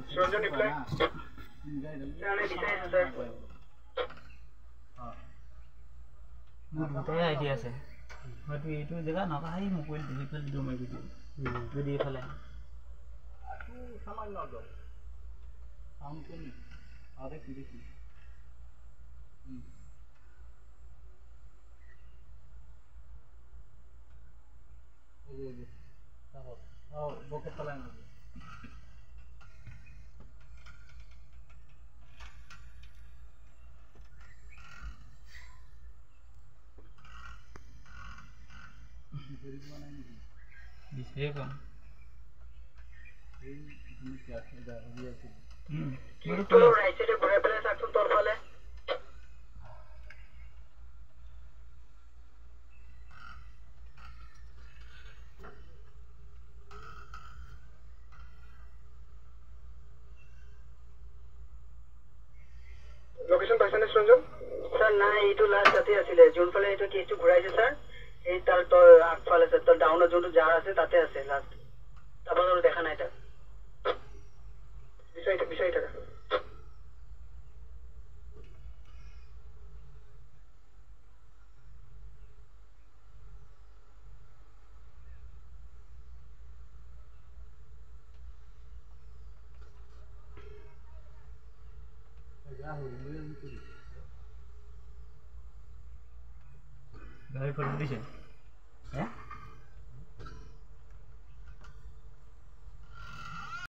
Solution reply. দুটাই idea আছে হয়তো এইটো জেগা নকাই মোবাইল ডিজিটেল ভিডিও মাৰি দিম যদি এফালে সামান্য দল সাউন্ড কোনে আরে কি দেখি এই যে তাহলে বকে চালান दिसे कौन क्या है मेरे तो राइट साइड घुरे पहले सक्सेस तौर वाले লোকেশন পাইছেনে সঞ্জয় স্যার না এইটো লাস্ট তাতে আছিল যোনফালে এইটো কেছটো ঘুৰাইছে স্যাৰ এই তাৰ তো আগফালে স্যাৰ তো ডাউনৰ যোনটো জাৰ আছে তাতে আছে লাস্ট তাৰপৰ দেখা নাই এটা বিষয় টাকা गाड़ी पर दिसे